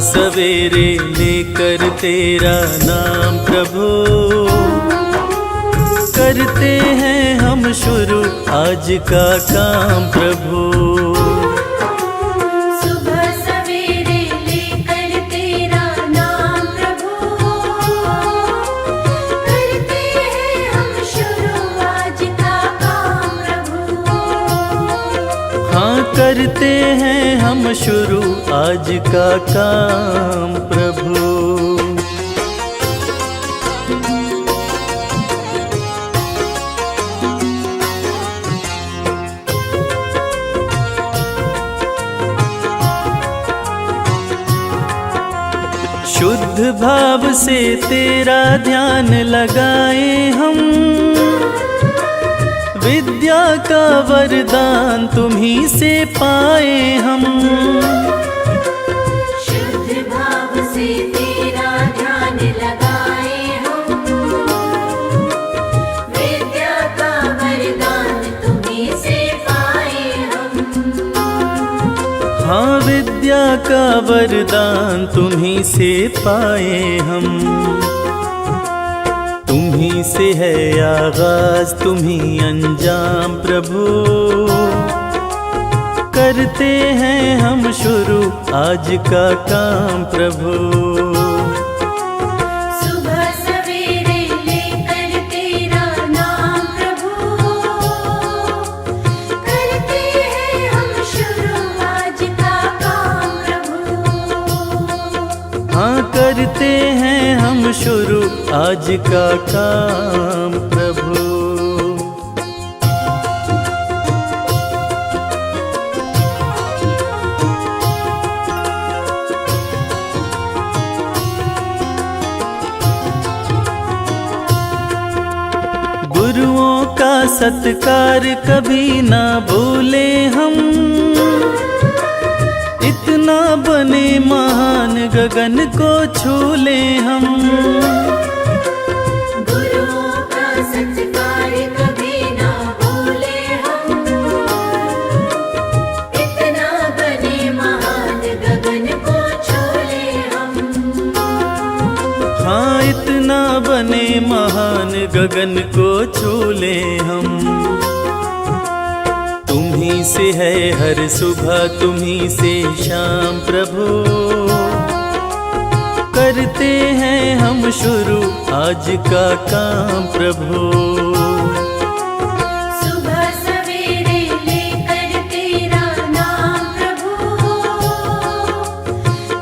सवेरे लेकर तेरा नाम प्रभु, करते हैं हम शुरू आज का काम प्रभु। सुबह सवेरे लेकर तेरा नाम प्रभु, करते हैं हम शुरू आज का काम प्रभु। हाँ, करते हैं हम शुरू आज का काम प्रभु। शुद्ध भाव से तेरा ध्यान लगाए हम, विद्या का वरदान तुम्ही से पाए हम। शुद्ध भाव से तेरा ध्यान लगाए हम, विद्या का वरदान तुम्हीं से पाए हम। हाँ, विद्या का वरदान तुम्ही से पाए हम। तुम्ही से है आगाज तुम्ही अंजाम प्रभु, करते हैं हम शुरू आज का काम प्रभु। सुबह सवेरे लेकर तेरा नाम प्रभु, करते हैं हम शुरू आज का काम प्रभु। हाँ, करते हैं हम शुरू आज का काम प्रभु। गुरुओं का सत्कार कभी ना भूले हम, इतना बने महान गगन को छू ले हम। गुरुओं का सत्कार कभी ना भूले हम, इतना बने महान गगन को छू ले हम। हाँ, इतना बने महान गगन को छू ले हम। तुम्ही से है हर सुबह तुम्ही से शाम प्रभु, करते हैं हम शुरू आज का काम प्रभु। सुबह सवेरे लेकर तेरा नाम प्रभु,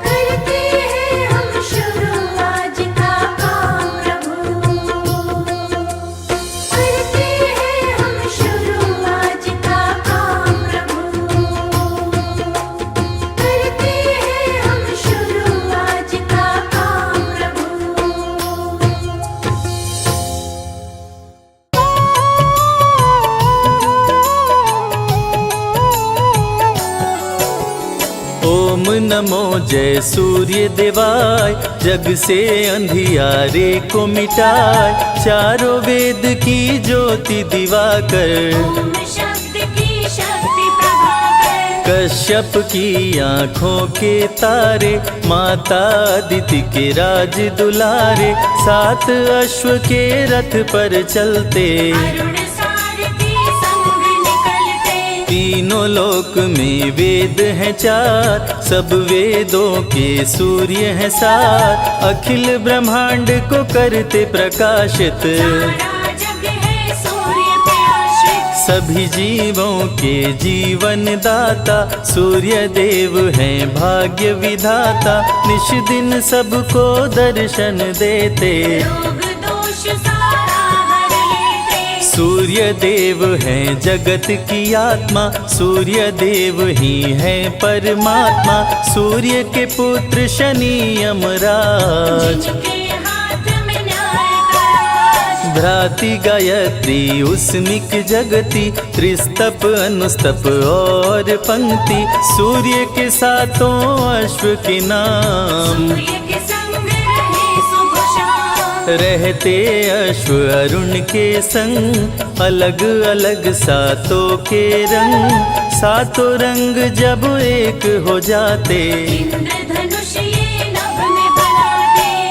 करते हैं हम शुरू आज का काम प्रभु। करते हैं हम शुरू आज का काम प्रभु। करते हैं हम शुरू आज का काम प्रभु। ओम नमो जय सूर्य देवाय, जग से अंधियारे को मिटाए, चारों वेद की ज्योति दिवाकर, ओम शब्द की शक्ति प्रभाकर, कश्यप की आँखों के तारे, माता अदिति के राज दुलारे, सात अश्व के रथ पर चलते, अरुण सारथी संग निकलते। तीनों लोक में वेद हैं चार, सब वेदों के सूर्य हैं सात, अखिल ब्रह्मांड को करते प्रकाशित, सारा जग है सूर्य पे आश्रित। सभी जीवों के जीवन दाता, सूर्य देव हैं भाग्य विधाता, निश दिन सबको दर्शन देते, रोग दोष सारा हर लेते। सूर्य देव हैं जगत की आत्मा, सूर्य देव ही हैं परमात्मा, सूर्य के पुत्र शनि यमराज, जिनके हाथ में न्याय का राज। भ्राति गायत्री उस्मिक जगति, त्रिस्तप अनुस्तप और पंक्ति, सूर्य के सातों अश्व के नाम, सूर्य के संग रहे सुबह शाम। रहते अश्व अरुण के संग, अलग अलग सातों के रंग, सातों रंग जब एक हो जाते, इंद्रधनुष ये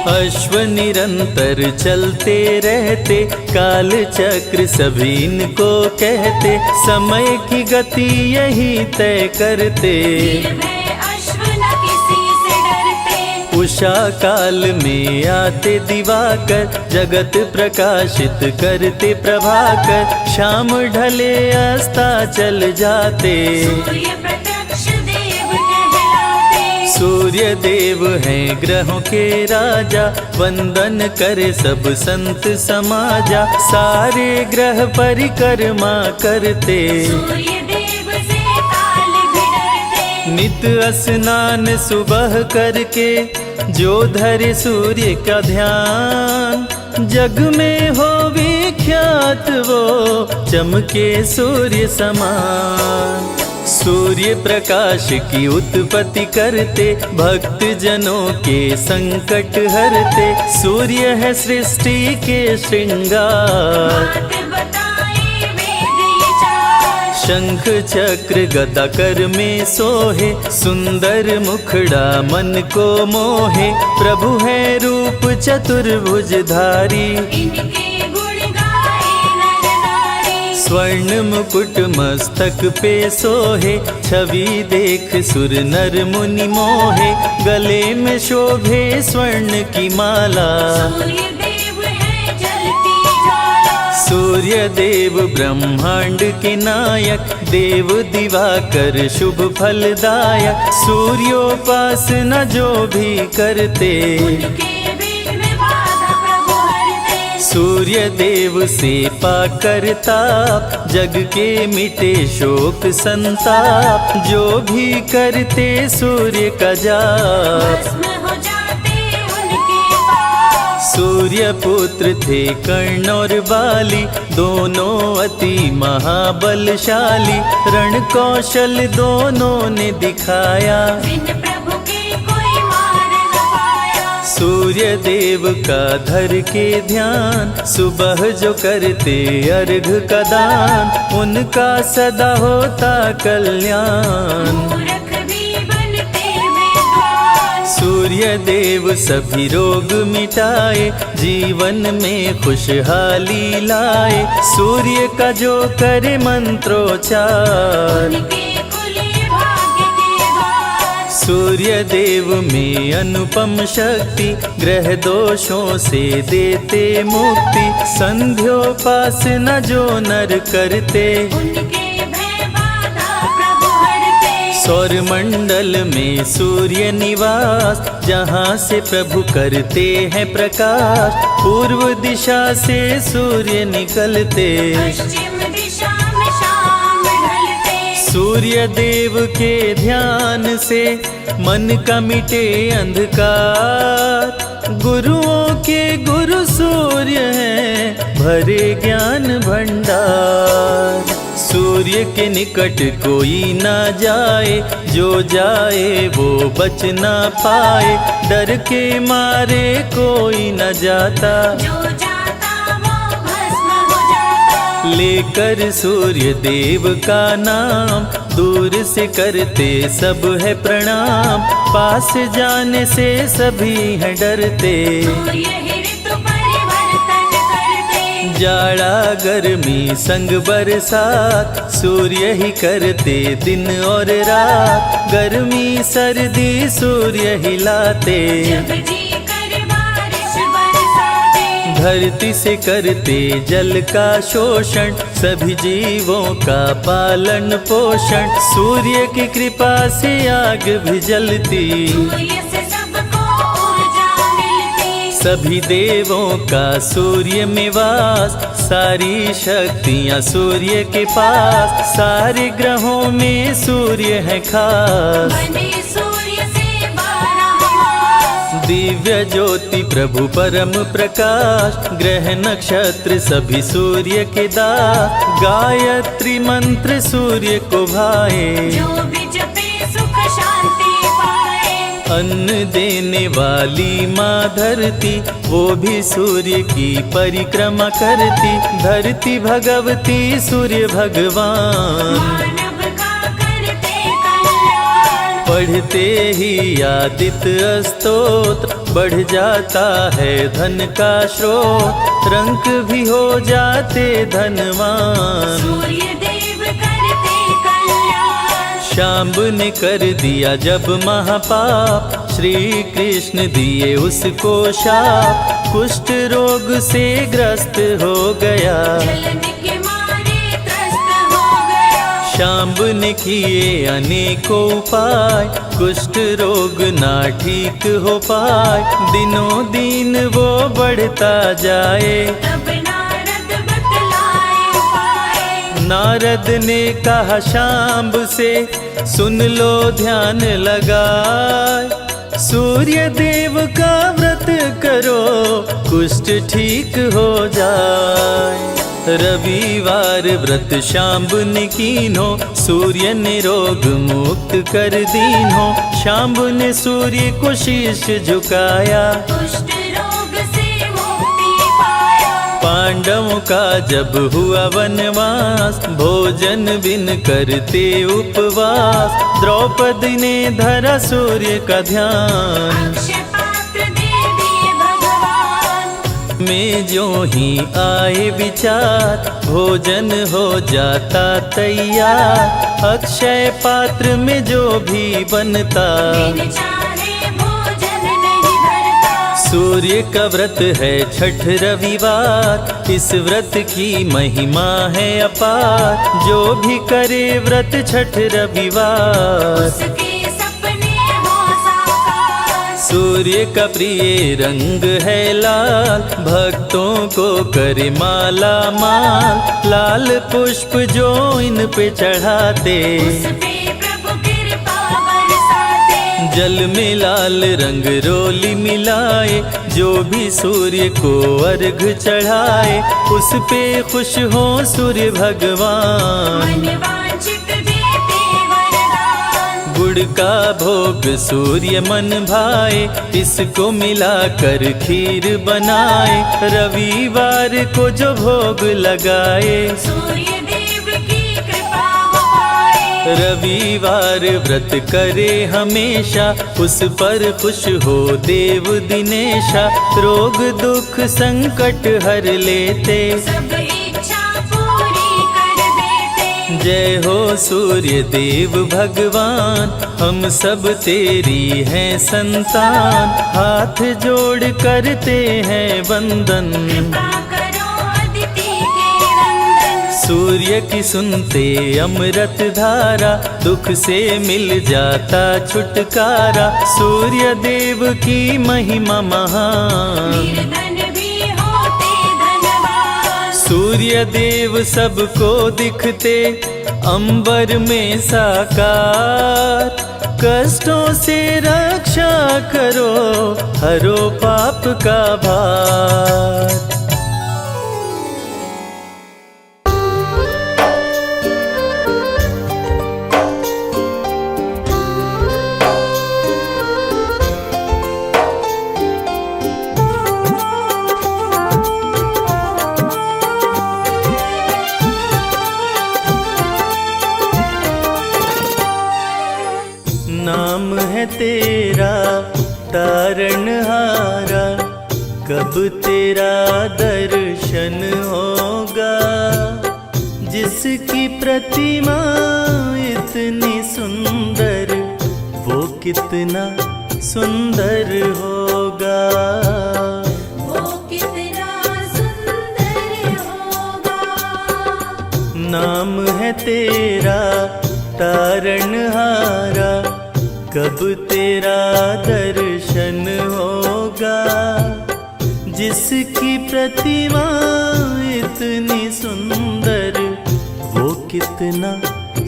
अश्व निरंतर चलते रहते, काल चक्र सभी इनको कहते, समय की गति यही तय करते। निर्भय अश्व न किसी से डरते, उषा काल में आते दिवाकर, जगत प्रकाशित करते प्रभाकर, शाम ढले अस्ताचल जाते। सूर्य प्रत्यक्ष देव कहलाते, सूर्य देव हैं ग्रहों के राजा, वंदन करे सब संत समाजा, सारे ग्रह परिक्रमा करते। सूर्य देव से काल भी डरते, नित स्नान सुबह करके, जो धरे सूर्य का ध्यान, जग में हो विख्यात वो, चमके सूर्य समान। सूर्य प्रकाश की उत्पत्ति करते, भक्त जनों के संकट हरते, सूर्य है सृष्टि के श्रृंगार। बात बताए वेद ये चार, शंख चक्र गदा कर में सोहे, सुंदर मुखड़ा मन को मोहे, प्रभु है रूप चतुर्भुजधारी। इनके गुण गाए नर नारी, स्वर्ण मुकुट मस्तक पे सोहे, छवि देख सुर नर मुनि मोहे, गले में शोभे स्वर्ण की माला। सूर्य देव है जलती ज्वाला, सूर्य देव ब्रह्मांड के नायक, देव दिवाकर शुभ फलदायक, सूर्योपासना जो भी करते, उनके विघ्न बाधा प्रभु हरते। सूर्य देव से पाकर ताप, जग के मिटे शोक संताप, जो भी करते सूर्य का जाप। भस्म हो जाते उनके पास, सूर्य पुत्र थे कर्ण और बाली, दोनों अति महाबलशाली, रण कौशल दोनों ने दिखाया, बिन प्रभु के कोई मार न पाया। सूर्य देव का धर के ध्यान, सुबह जो करते अर्घ का दान, उनका सदा होता कल्याण। मूर्ख भी बनते विद्वान, सूर्य देव सभी रोग मिटाए, जीवन में खुशहाली लाए, सूर्य का जो करे मंत्रोच्चार। उनके खुले भाग्य के द्वार, सूर्य देव में अनुपम शक्ति, ग्रह दोषों से देते मुक्ति, संध्योपासना जो नर करते, उनके भय बाधा प्रभु हरते। सौर मंडल में सूर्य निवास, जहाँ से प्रभु करते हैं प्रकाश, पूर्व दिशा से सूर्य निकलते, पश्चिम दिशा में शाम ढलते। सूर्य देव के ध्यान से मन का मिटे अंधकार, गुरुओं के गुरु सूर्य हैं भरे ज्ञान भंडार। सूर्य के निकट कोई ना जाए, जो जाए वो बच ना पाए, डर के मारे कोई न जाता, जो जाता वो भस्म हो जाता। लेकर सूर्य देव का नाम, दूर से करते सब है प्रणाम, पास जाने से सभी हैं डरते। सूर्य ही ऋतु परिवर्तन करते, जाड़ा गर्मी संग बरसात, सूर्य ही करते दिन और रात, गर्मी सर्दी सूर्य ही लाते, जब जी कर बारिश बरसाते। धरती से करते जल का शोषण, सभी जीवों का पालन पोषण, सूर्य की कृपा से आग भी जलती, सूर्य से सबको ऊर्जा मिलती। सभी देवों का सूर्य में वास, सारी शक्तियाँ सूर्य के पास, सारे ग्रहों में सूर्य है खास। बने सूर्य से 12 मास, दिव्य ज्योति प्रभु परम प्रकाश, ग्रह नक्षत्र सभी सूर्य के दास, गायत्री मंत्र सूर्य को भाए, जो भी जपे सुख शांति पाए। अन्न देने वाली माँ धरती, वो भी सूर्य की परिक्रमा करती, धरती भगवती सूर्य भगवान। मानव का करते कल्याण, पढ़ते ही आदित्य स्तोत्र बढ़ जाता है धन का स्रोत, रंक भी हो जाते धनवान। सूर्य देव करते कल्याण, शांब ने कर दिया जब महापाप, श्री कृष्ण दिए उसको शाप, कुष्ठ रोग से ग्रस्त हो गया। जलन के मारे त्रस्त हो गया। शांब ने किए अनेकों उपाय, कुष्ठ रोग ना ठीक हो पाए, दिनों दिन वो बढ़ता जाए। तब नारद बतलाए उपाय, नारद ने कहा शांब से, सुन लो ध्यान लगाए, सूर्य देव का व्रत करो कुष्ठ ठीक हो जाए। रविवार व्रत शांब ने कीन्हो, सूर्य ने रोग मुक्त कर दीन्हो। शांब ने सूर्य को शीश झुकाया, कुष्ठ रोग से मुक्ति पाया। पांडवों का जब हुआ वनवास, भोजन बिन करते उपवास, द्रौपदी ने धरा सूर्य का ध्यान। अक्षय पात्र दे दिए भगवान, में जो ही आए विचार, भोजन हो जाता तैयार। अक्षय पात्र में जो भी बनता, बिन चाहे भोजन नहीं धरता। सूर्य का व्रत है छठ रविवार, इस व्रत की महिमा है अपार। जो भी करे व्रत छठ रविवार, उसके सपने हो साकार। सूर्य का प्रिय रंग है लाल, भक्तों को करे माला माल। लाल पुष्प जो इन पे चढ़ाते, उस पे प्रभु कृपा बरसाते। जल में लाल रंग रोली मिलाए, जो भी सूर्य को अर्घ चढ़ाए, उस पे खुश हो सूर्य भगवान। मन वांछित देते वरदान, गुड़ का भोग सूर्य मन भाए, इसको मिलाकर खीर बनाए। रविवार को जो भोग लगाए, सूर्य देव की कृपा हो पाए। रविवार व्रत करे हमेशा, उस पर खुश हो देव दिनेशा। रोग दुख संकट हर लेते, सब इच्छा पूरी कर देते। जय हो सूर्य देव भगवान, हम सब तेरी हैं संतान। हाथ जोड़ करते हैं वंदन, कृपा करो अदिति के नंदन। सूर्य की सुनते अमृत धारा, दुख से मिल जाता छुटकारा। सूर्य देव की महिमा महान, निर्धन भी होते धनवान। सूर्य देव सबको दिखते अंबर में साकार। कष्टों से रक्षा करो, हरो पाप का भार। नाम है तेरा तारणहारा, कब तेरा दर्शन होगा। जिसकी प्रतिमा इतनी सुंदर, वो कितना सुंदर होगा। वो कितना सुंदर होगा। नाम है तेरा तारणहारा, कब तेरा दर्शन होगा। जिसकी प्रतिमा इतनी सुंदर, वो कितना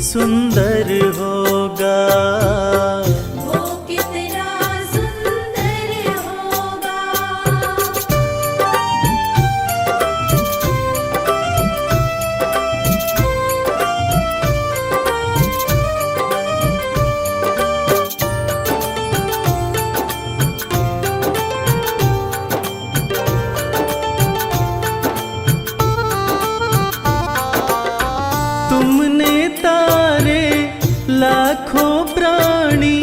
सुंदर होगा। वो कितना सुंदर होगा। तुमने तारे लाखों प्राणी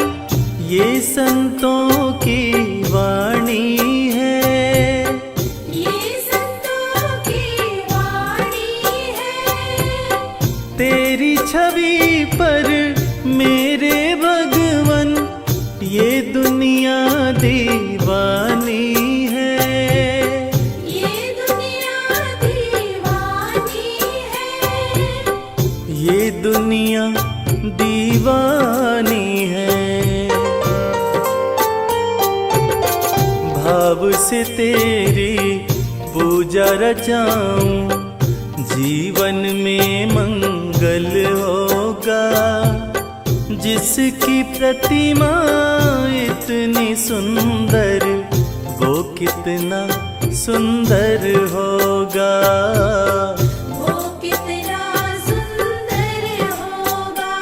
वाणी है। भाव से तेरी पूजा रचाऊं, जीवन में मंगल होगा। जिसकी प्रतिमा इतनी सुंदर, वो कितना सुंदर होगा। वो कितना सुंदर होगा।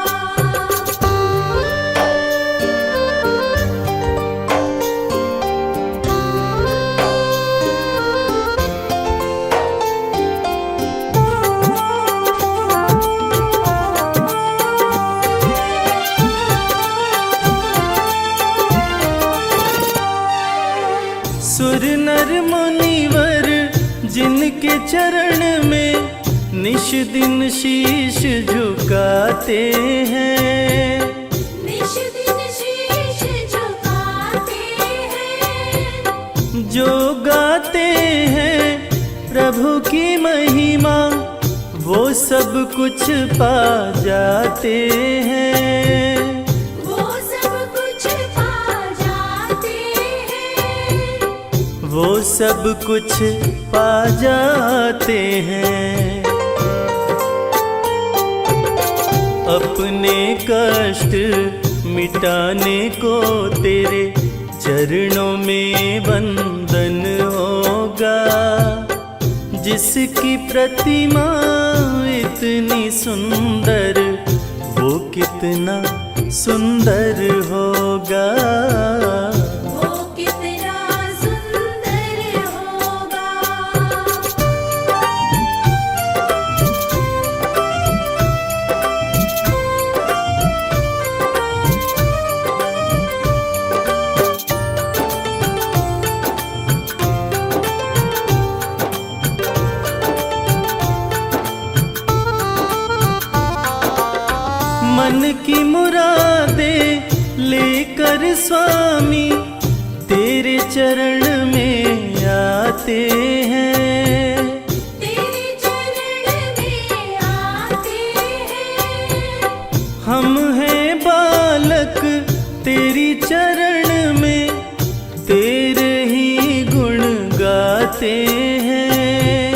सुर नर मुनिवर जिनके चरण में निश दिन शीश झुकाते हैं, निश दिन शीश झुकाते हैं। जो गाते हैं प्रभु की महिमा, वो सब कुछ पा जाते हैं। वो सब कुछ पा जाते हैं। वो सब कुछ पा जाते हैं। अपने कष्ट मिटाने को तेरे चरणों में वंदन होगा। जिसकी प्रतिमा इतनी सुंदर, वो कितना सुंदर होगा। वो कितना सुंदर होगा। मन की मुरादे लेकर स्वामी तेरे चरण में आते हैं। तेरे चरण में आते हैं। हम हैं बालक तेरी चरण में, तेरे ही गुण गाते हैं।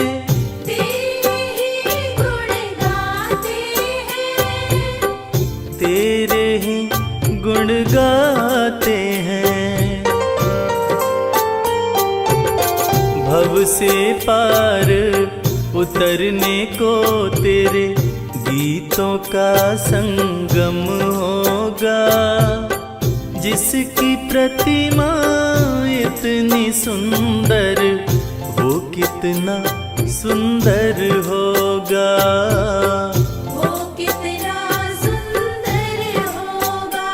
तेरे ही गुण गाते हैं। तेरे ही गुण गाते हैं। भव से पार उतरने को तेरे गीतों का संगम होगा। जिसकी प्रतिमा इतनी सुंदर, वो कितना सुंदर होगा। वो कितना सुंदर होगा।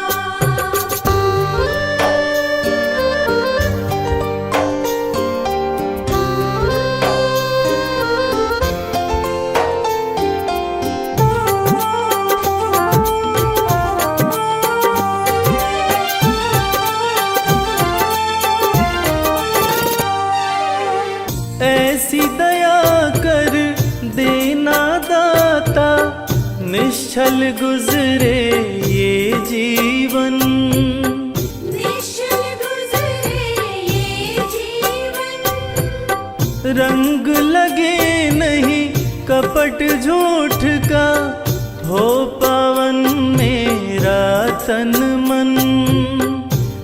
ऐसी दया कर देना दाता, निश्चल गुजरे ये जीवन। निश्चल गुजरे ये जीवन। रंग लगे नहीं कपट झूठ का, हो पावन मेरा तन मन।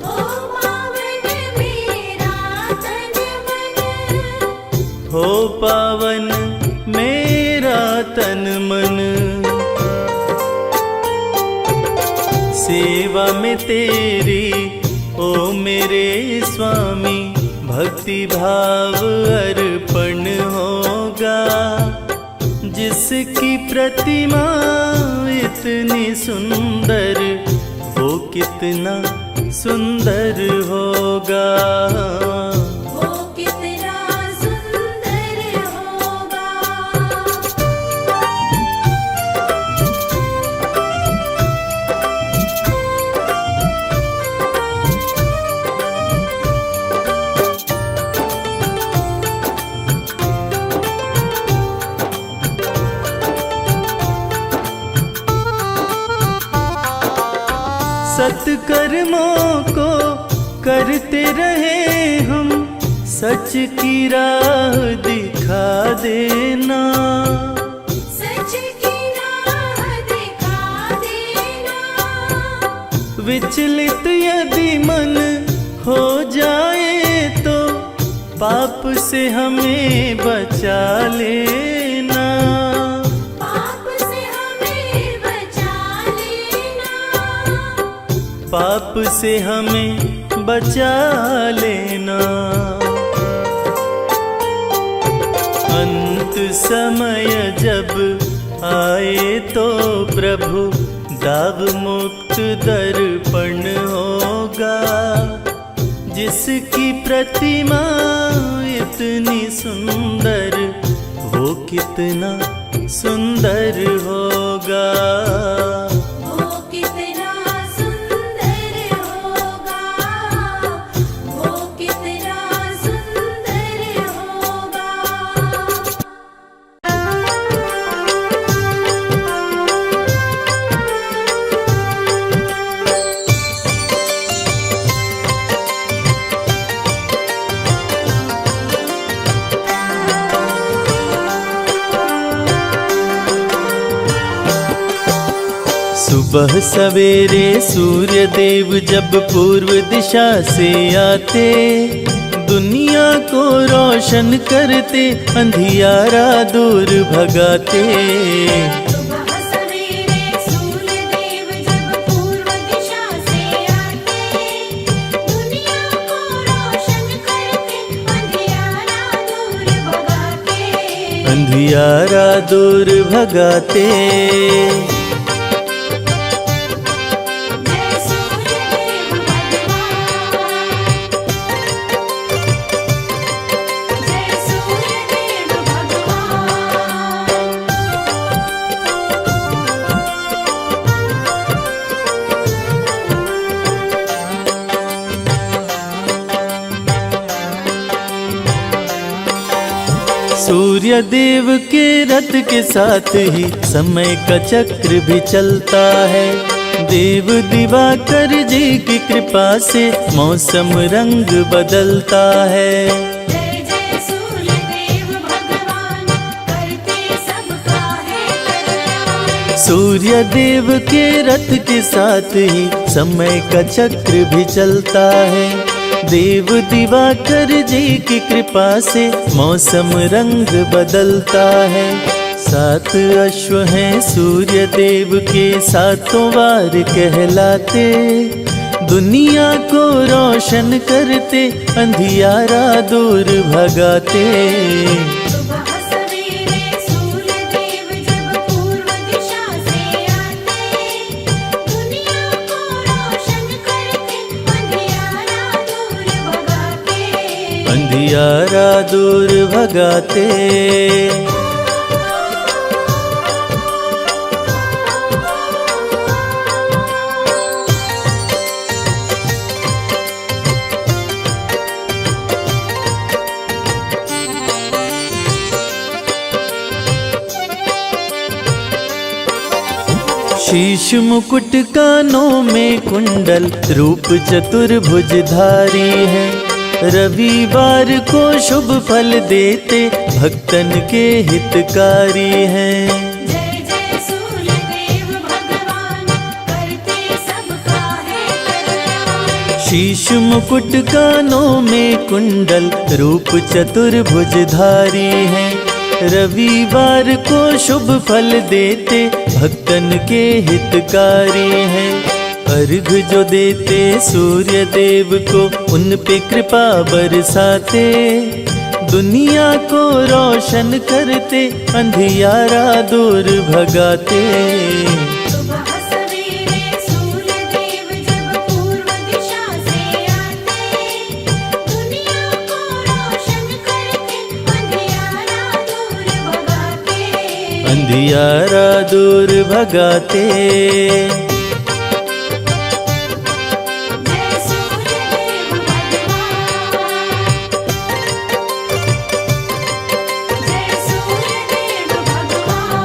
ओ पावन मेरा तन मन। हो पावन मेरा तन मन। सेवा में तेरी ओ मेरे स्वामी, भक्ति भाव अर्पण होगा। जिसकी प्रतिमा इतनी सुंदर, वो कितना सुंदर होगा। वो कितना सुंदर होगा। कर्मों को करते रहे हम, सच की राह दिखा देना। सच की राह दिखा देना। विचलित यदि मन हो जाए तो पाप से हमें बचा लेना। पाप से हमें बचा लेना। पाप से हमें बचा लेना। अंत समय जब आए तो प्रभु दाव मुक्त दर्पण होगा। जिसकी प्रतिमा इतनी सुंदर, वो कितना सुंदर होगा। वो कितना सुंदर होगा। वो कितना सुंदर होगा। सुबह सवेरे सूर्य देव जब पूर्व दिशा से आते, दुनिया को रोशन करते, अंधियारा दूर भगाते। सुबह सवेरे सूर्य देव जब पूर्व दिशा से आते, दुनिया को रोशन करते, अंधियारा दूर भगाते। अंधियारा दूर भगाते। जय सूर्य देव भगवान। जय सूर्य देव भगवान। सूर्य देव के रथ के साथ ही समय का चक्र भी चलता है। देव दिवाकर जी की कृपा से मौसम रंग बदलता है। जय जय सूर्य देव भगवान, करते सबका है कल्याण। सूर्य देव के रथ के साथ ही समय का चक्र भी चलता है। देव दिवाकर जी की कृपा से मौसम रंग बदलता है। 7 अश्व हैं सूर्य देव के, सातों वार कहलाते, दुनिया को रोशन करते, अंधियारा दूर भगाते। सुबह सवेरे सूर्य देव जब पूर्व दिशा से आते, दुनिया को रोशन करते, अंधियारा दूर भगाते। अंधियारा दूर भगाते। शीश मुकुट कानों में कुंडल, रूप चतुर्भुजधारी है। रविवार को शुभ फल देते, भक्तन के हितकारी हैं। जय जय सूर्य देव भगवान, करते सबका है कल्याण। शीश मुकुट कानों में कुंडल, रूप चतुर्भुजधारी है। रविवार को शुभ फल देते, भक्तन के हितकारी हैं। अर्घ जो देते सूर्य देव को, उन पे कृपा बरसाते, दुनिया को रोशन करते, अंधियारा दूर भगाते। सुबह सवेरे सूर्य देव जब पूर्व दिशा से आते, दुनिया को रोशन करते, अंधियारा दूर भगाते। अंधियारा दूर भगाते। जय सूर्य देव भगवान। जय सूर्य देव भगवान।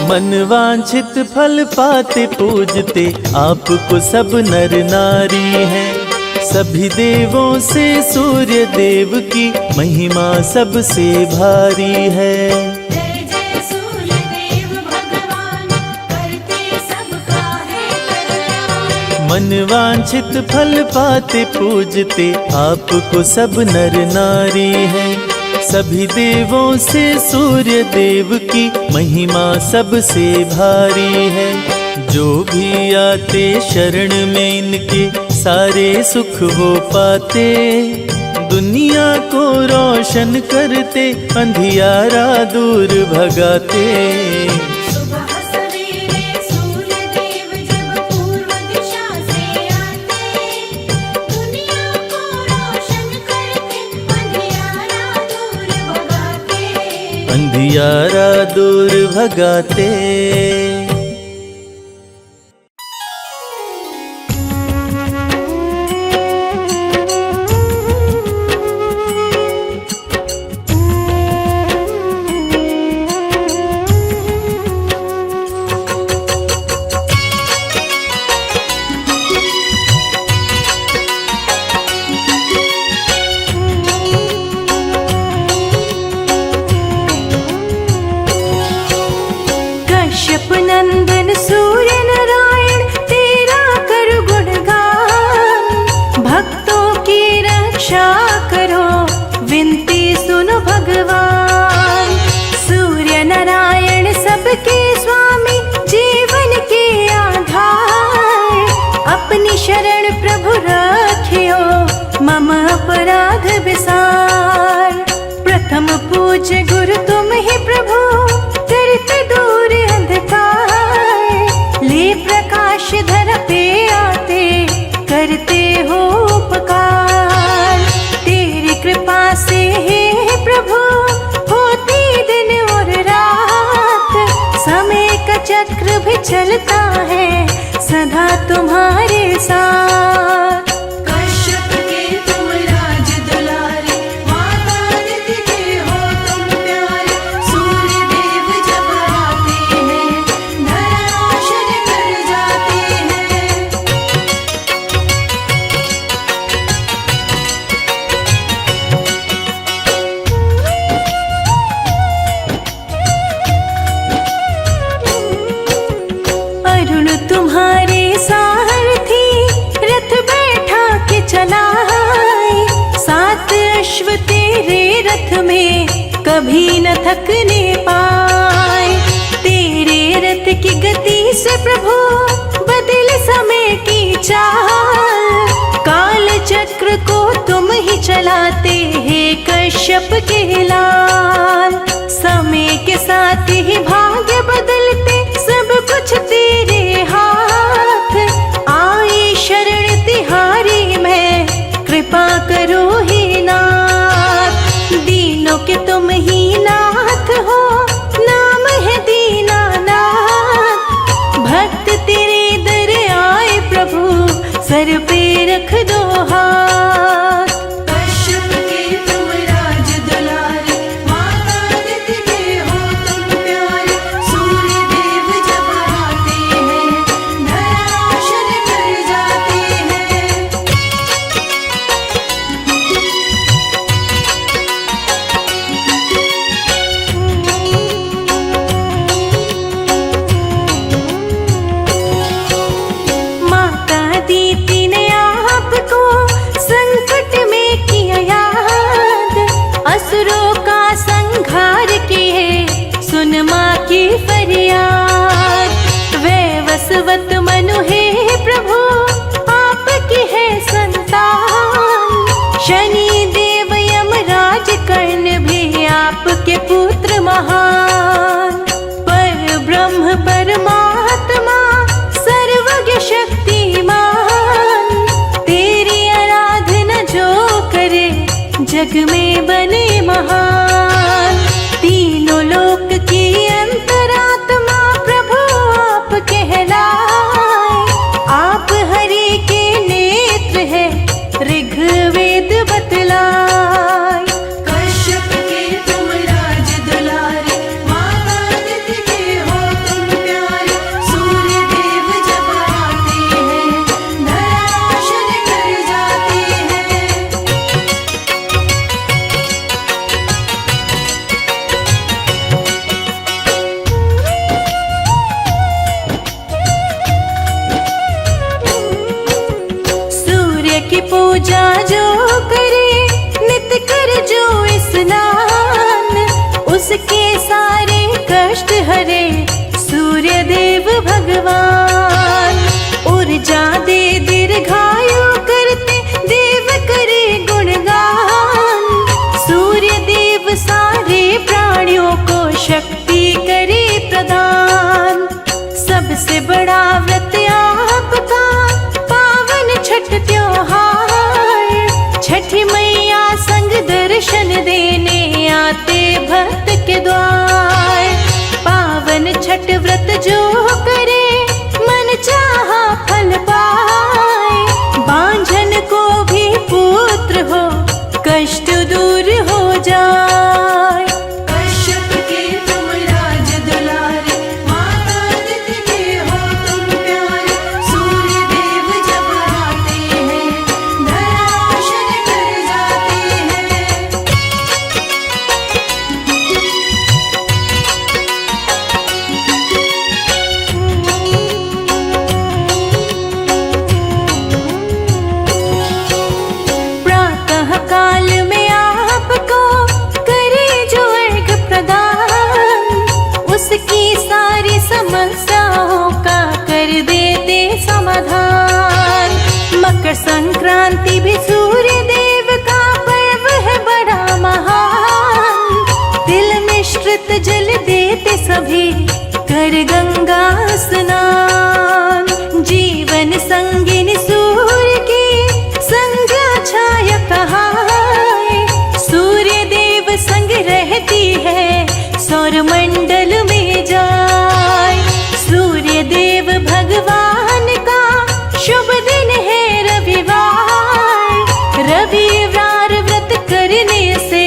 मन वांछित फल पाते पूजते आपको सब नर नारी हैं। सभी देवों से सूर्य देव की महिमा सबसे भारी है। जय जय सूर्य देव भगवान, करते सबका है कल्याण। मन वांछित फल पाते पूजते आपको सब नर नारी हैं। सभी देवों से सूर्य देव की महिमा सबसे भारी है। जो भी आते शरण में इनके सारे सुख हो पाते। दुनिया को रोशन करते अंधियारा दूर भगाते। सुबह सवेरे सूर्य देव जब पूर्व दिशा से आते, दुनिया को रोशन करते अंधियारा दूर भगाते। अंधियारा दूर भगाते। कश्यप नंदन सूर्य नारायण तेरा कर गुणगान। भक्तों की रक्षा करो विनती सुनो भगवान। सूर्य नारायण सबके स्वामी जीवन के आधार। अपनी शरण प्रभु रखियो मम अपराध विसार। प्रथम पूज्य गुरु तुम ही प्रभु, करते दूर अंधकार। ले प्रकाश धर पे आते, करते हो उपकार। तेरी कृपा से हे प्रभु होती दिन और रात। समय का चक्र भी चलता है सदा तुम्हारे साथ। कश्यप के तुम राज दुलारे, माता नित्य के हो तुम प्यारे। सूर्य देव जब आते हैं, धरा रोशन कर जाते हैं। अरुण तुम्हारे सारथी, रथ बैठा के चलाए। सात अश्व तेरे रथ में कभी न थकने पाए। तेरे रथ की गति से प्रभु बदल समय की चाल। काल चक्र को तुम ही चलाते हैं कश्यप के लाल। समय के साथ ही भाग्य बदलते सब कुछ तेरे हाथ। आए शरण तिहारी मैं, कृपा करो ही नाथ। दीनों के तुम ही नाथ हो, नाम है दीनानाथ। भक्त तेरे दर आए प्रभु, सर पे रख दो हाथ। कश्यप के तुम राज दुलारे, माता नित्य के हो तुम प्यारे। सूर्य देव जब आते हैं, धरा रोशन कर जाते हैं। माता दीति ने आपको संकट में किया याद। असुरों का संहार किए सुन माँ की फरियाद। वैवस्वत मनु है प्रभु आपकी है संतान। शनि देव यमराज कर्ण भी आपके पुत्र महान। पर ब्रह्म परमात्मा सर्वज्ञ शक्तिमान। तेरी आराधना जो करे जग में बने महान। तीनों लोक की अंतरात्मा प्रभु आप कहलाए। उसके सारे कष्ट हरे सूर्य देव भगवान। ऊर्जा दे दीर्घायु करते देव करे गुणगान। सूर्य देव सारे प्राणियों को शक्ति करे प्रदान। सबसे बड़ा व्रत आपका पावन छठ त्योहार। छठी मैया संग दर्शन देने आते भक्त के द्वार। पावन छठ व्रत जो करे मन चाहा फल पाए। बांझन को भी पुत्र हो कष्ट दूर हो जाए। कश्यप के तुम राज दुलारे, माता अदिति के हो तुम प्यारे। सूर्य देव जब आते हैं धराशायी कर जाते हैं। प्रातः काल में आपको करे जो अर्घ प्रदान। उसकी सारी समस्याओं का कर देते समाधान। मकर संक्रांति भी सूर्य देव का पर्व है बड़ा महान। तिल मिश्रित जल देते सभी कर गंगा स्नान। जीवन संगिनी सूर्य की संध्या छाया कहाए। सूर्य देव संग रहती है सौर मंडल में जाए। सूर्य देव भगवान का शुभ दिन है रविवार। रविवार व्रत करने से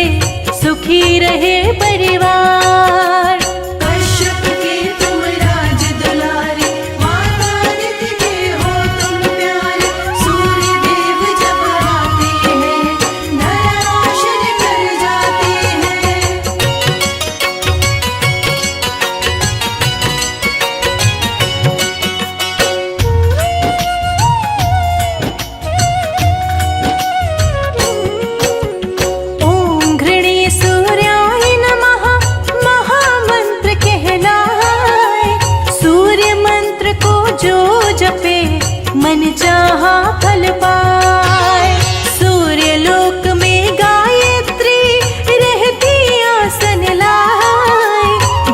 सुखी रहे परिवार। कश्यप के तुम राज दुलारे, माता अदिति के हो तुम प्यारे। सूर्य देव जब आते हैं धराशायी कर जाते हैं। ओम घृणी सूर्याय नमः महामंत्र कहलाए। सूर्य मंत्र को जो जपे मन चाहा फल पाए। सूर्य लोक में गायत्री रहती आसन लाए।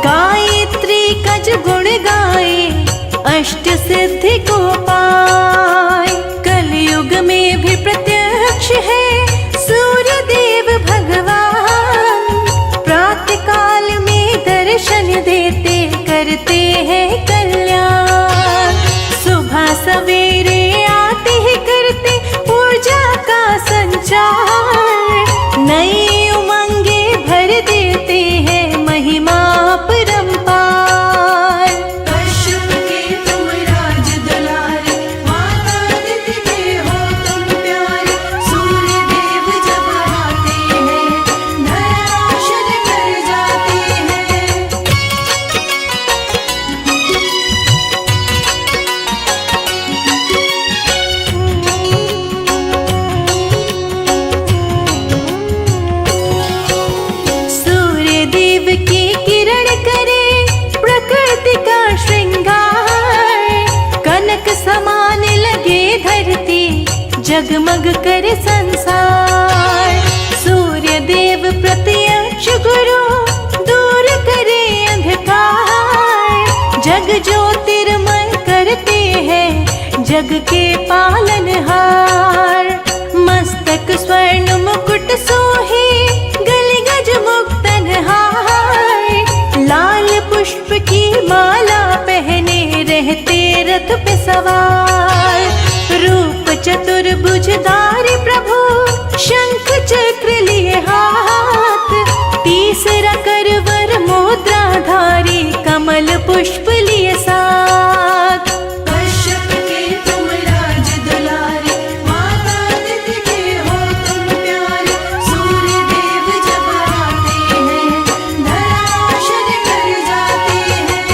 गायत्री का जो गुण गाए अष्ट सिद्धि को पाए। कलयुग में भी प्रत्यक्ष है सूर्य देव भगवान। प्रातः काल में दर्शन देते करते हैं कल्याण। सुबह सवेरे आते ही करते ऊर्जा का संचार। नई उमंगे भर देते हैं महिमा परंपार। कश्यप के तुम राज दुलारे, माता अदिति के हो तुम प्यारे। सूर्य देव जब आते हैं धराशायी कर जाते हैं। सूर्य देव की किरण करे प्रकृति का श्रृंगार। कनक समान लगे धरती जगमग करे संसार। सूर्य देव प्रत्यक्ष गुरु दूर करे अंधकार। जग ज्योतिर्मय करते हैं जग के पालनहार। मस्तक स्वर्ण मुकुट सोहे गले गज मुक्तन हार। लाल पुष्प की माला पहने रहते रथ पे सवार। रूप चतुर्भुजधारी प्रभु शंख चक्र लिए हाथ। तीसरा करवर मुद्राधारी कमल पुष्प लिए साथ। कश्यप के तुम राज दुलारे, माता अदिति के हो तुम प्यारे। सूर्य देव जब आते हैं धराशायी कर जाते हैं।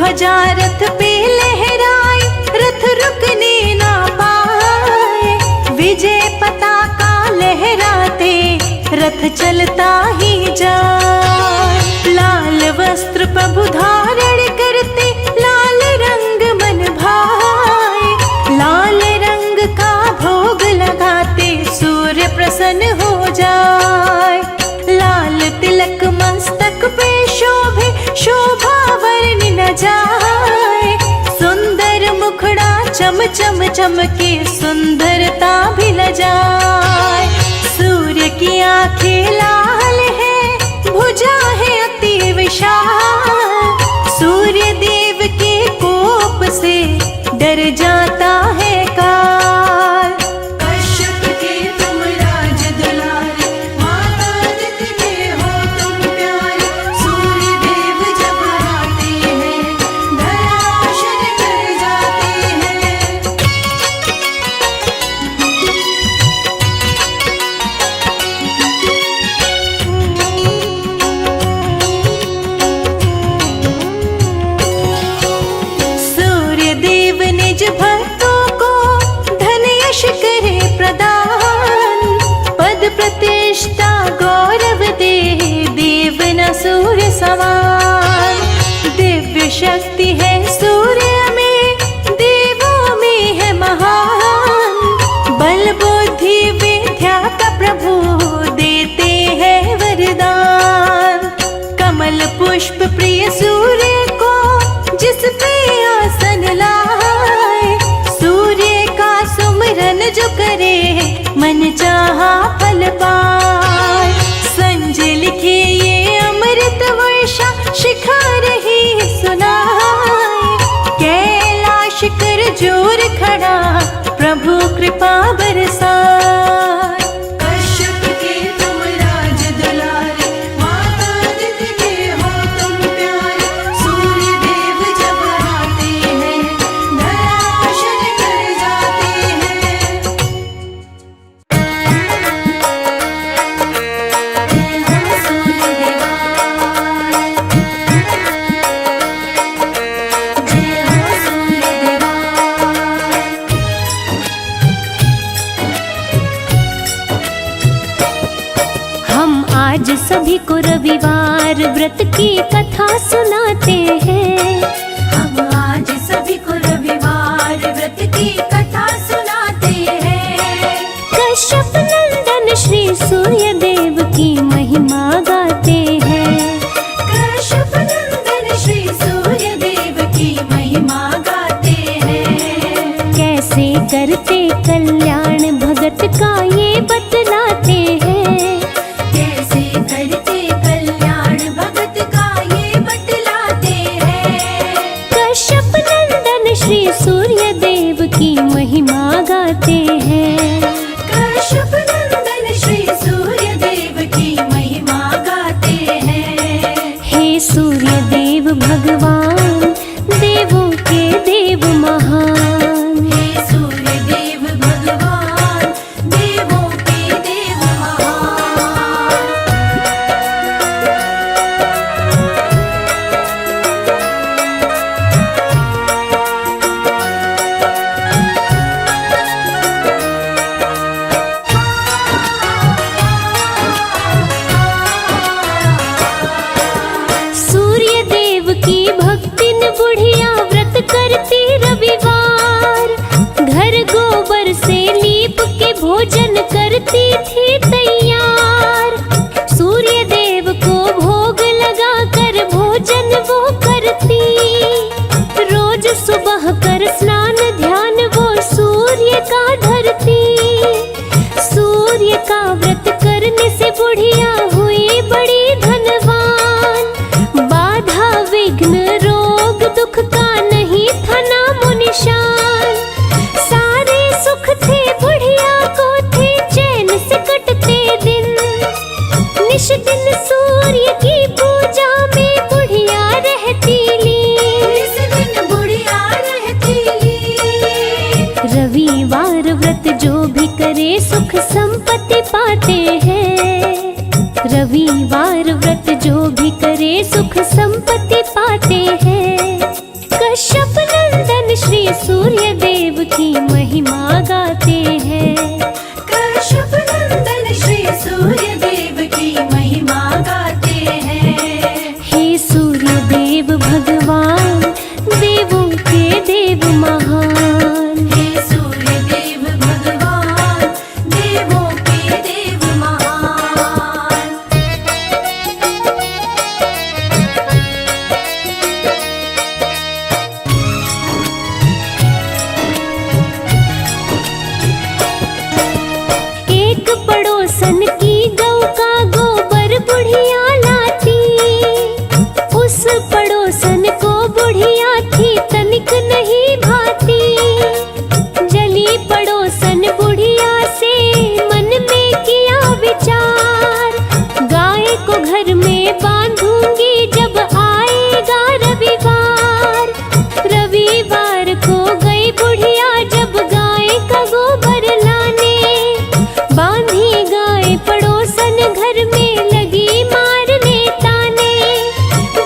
ध्वजा रथ पे लहराए, रथ रुकने ना पाए। विजय पताका लहराते रथ चलता ही जाए। लाल वस्त्र प्रभु धारण करते, लाल रंग मन भाए। लाल रंग का भोग लगाते सूर्य प्रसन्न हो जाए। लाल तिलक मस्तक पे शोभे, शोभा वर्णि न जाए। सुंदर मुखड़ा चम चम चमके, सुंदरता भी न जाए। सूर्य की आंखें लाल है, भुजा है अति विशाल। सूर्य देव के कोप से डर जाता है काल। कश्यप के तुम राज दुलारे, माता आदित्य के हो तुम प्यारे। सूर्य देव जब आते हैं, धराशायी कर जाते हैं। सूर्य देव निज भक्तों को धन यश करे प्रदान। पद प्रतिष्ठा गौरव दे, देव न सूर्य समान। दिव्य शक्ति है सूर्य में, देवों में है महान। बल बुद्धि विद्या का प्रभु देते हैं वरदान। कमल पुष्प प्रिय सूर्य को जिस पे आसन लाए। सूर्य का सुमिरन जो करे, मन चाहा फल पाए। संजय लिखे ये अमृत वर्षा, शिखा रही सुनाए। कैलाश कर जोर खड़ा, प्रभु कृपा बरसाए। कश्यप के तुम राज दुलारे, माता आदित्य के हो तुम प्यारे। सूर्य देव जब आते हैं, धराशायी कर जाते हैं। जय हो सूर्य देवा, जय हो सूर्य देवा। हम आज सभी को रविवार व्रत की कथा सुनाते हैं। हम आज सभी को रविवार व्रत की कथा सुनाते हैं। कश्यप नंदन श्री सूर्य देव की महिमा गाते हैं। कश्यप नंदन श्री सूर्य देव की महिमा गाते हैं। कैसे करते कल्याण भगत का ये बतलाते हैं। कैसे करते कल्याण भगत का ये बतलाते हैं। कश्यप नंदन श्री सूर्य देव की महिमा गाते हैं। कश्यप नंदन श्री सूर्य देव की महिमा गाते हैं। हे सूर्य देव भगवान, देवों के देव महान। हे सूर्य देव भगवान, देवों के देव महान। सूर्य देव की भक्तिन बुढ़िया व्रत करती रविवार। घर गोबर से लीप के भोजन करती थी तैयार। सूर्य देव को भोग लगा कर भोजन वो करती। रोज सुबह कर स्नान ध्यान वो सूर्य का धरती। सूर्य का व्रत करने से बुढ़िया हुई बड़ी धनवान। बाधा विघ्न रोग दुख का नहीं था नामो निशान। सारे सुख थे बुढ़िया को, थे चैन से कटते दिन। निश दिन सूर्य की पूजा में बुढ़िया रहती लीन। इस दिन बुढ़िया रहती लीन। रविवार व्रत जो भी करे सुख संपत्ति पाते हैं। रविवार व्रत जो भी करे सुख संपत्ति पाते हैं। सूर्य देव की महिमा गाते हैं। कश्यप नंदन श्री सूर्य देव की महिमा गाते हैं। हे सूर्य देव भगवान, देवों के देव महान। हे सूर्य देव भगवान, देवों के देव महान। एक पड़ोसन की गौ का गोबर बुढ़िया लाती, उस पड़ोसन को बुढ़िया थी तनिक नहीं भाती। जली पड़ोसन बुढ़िया से मन में किया विचार, गाय को घर में बांधूंगी जब आएगा रविवार। रविवार को गई बुढ़िया जब गाय का गोबर लाने, बांधी गाय पड़ोसन घर में लगी मारने ताने।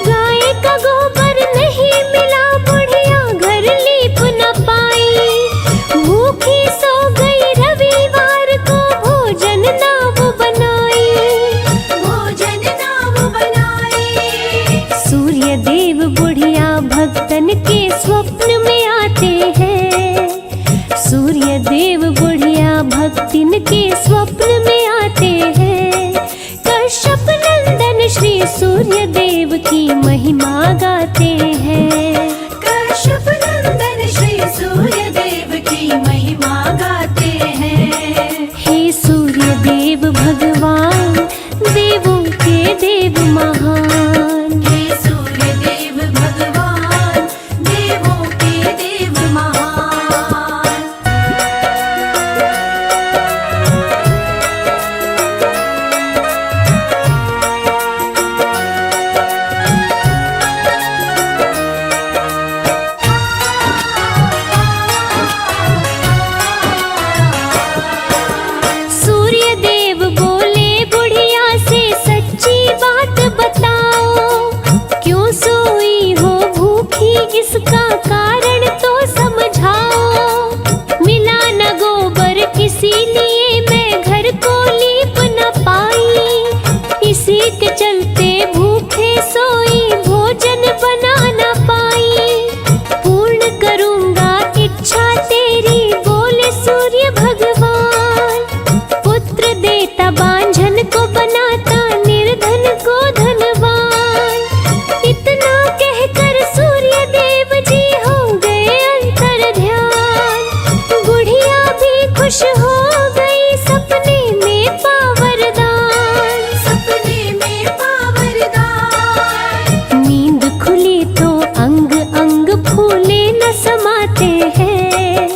गाय का गोबर नहीं मिला, बुढ़िया घर लीप न पाई। भूखी सो गई, रविवार को भोजन ना वो बनाई। भोजन ना वो बनाए। सूर्य देव बुढ़िया भक्तन के स्वप्न में आते हैं। सूर्य देव बुढ़िया भक्तिन के स्वप्न में आते हैं। कश्यप नंदन श्री सूर्य देव की महिमा गाते हैं। कश्यप नंदन श्री सूर्य देव की महिमा गाते हैं। हे सूर्य देव भगवान, देवों के देव महान। हे सूर्य देव भगवान, देवों के देव महान। सूर्य देव बोले बुढ़िया से सच्ची बात बताओ, क्यों सोई हो भूखी इसका कारण तो समझाओ। मिला न गोबर किसी लिए मैं घर को लीप न पाई, इसी के चलते भूखे सोई भोजन बना न पाई। पूर्ण करूंगा इच्छा तेरी बोले सूर्य भगवान। पुत्र देता बांझन को बनाता निर्धन को धनवान। इतना कहकर सूर्य देव जी हो गए अंतर ध्यान। बुढ़िया भी खुश हो गई, सपने में पावरदान। सपने में पावरदान। नींद खुली तो अंग अंग फूले न समाते हैं।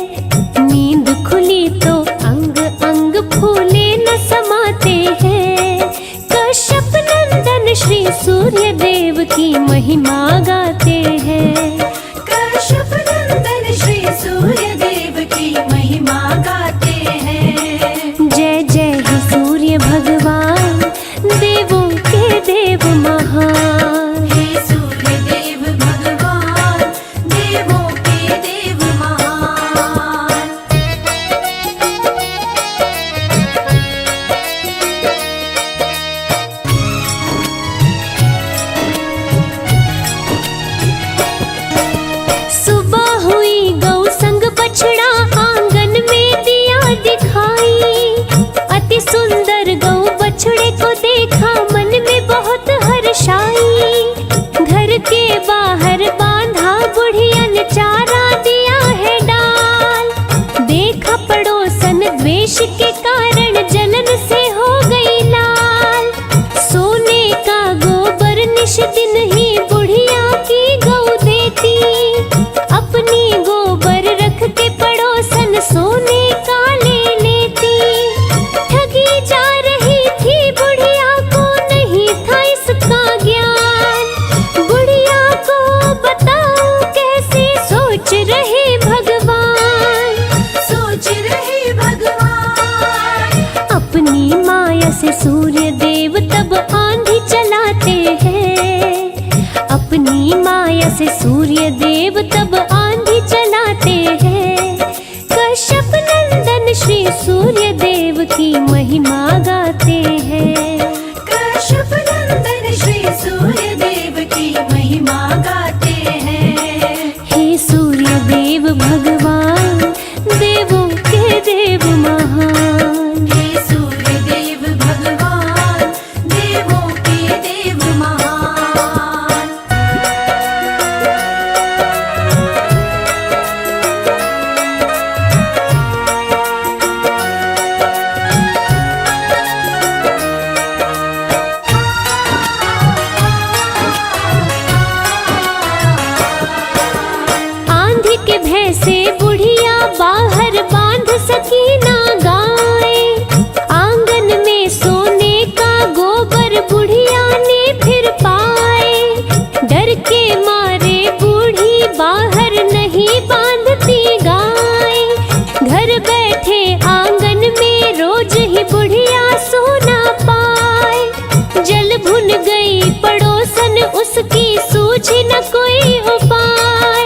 नींद खुली तो अंग अंग फूले न समाते हैं। कश्यप नंदन श्री सूर्य देव की महिमा गाते हैं। कश्यप नंदन श्री सूर्य देव की महिमा गाते हैं। जय जय हे सूर्य भगवान, देवों के देव महान। हे सूर्य देव भगवान, देवों के देव महान। सुबह हुई गौ संग बछड़ा आंगन में दिया दिखाई। अति सुंदर गौ बछड़े को देखा मन में बहुत हर्षाई। घर के बाहर बांधा बुढ़िया ने चारा दिया है डाल। देखा पड़ोसन द्वेष के कारण जलन से हो गई लाल। सोने का गोबर निश दिन ही बुढ़िया की गौ देती। अपनी गोबर रख के पड़ोसन सोने का ले लेती। ठगी जा रही थी बुढ़िया को नहीं था इसका ज्ञान। बुढ़िया को बताओ कैसे सोच रहे भगवान। सोच रहे भगवान। अपनी माया से सूर्य देव तब आंधी चलाते हैं। अपनी माया से सूर्य देव तब आंधी चलाते गाते हैं। हे सूर्य देव भगवान, देवों के देव महान। हे सूर्य देव भगवान, देवों के देव महान। आंधी के भय से बुढ़िया बाहर बांध सकी ना गाय। आंगन में सोने का गोबर बुढ़िया ने फिर पाए। डर के मारे बूढ़ी बाहर नहीं बांधती गाय। घर बैठे आंगन में रोज ही बुढ़िया सोना पाए। जल भुन गई पड़ोसन उसकी सूझी न कोई उपाय।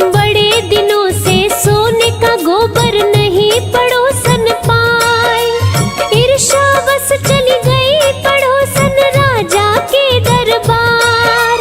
बड़े दिनों से सोने का गोबर नहीं पड़ोसन पाए। ईर्ष्यावश चली गई पड़ोसन राजा के दरबार।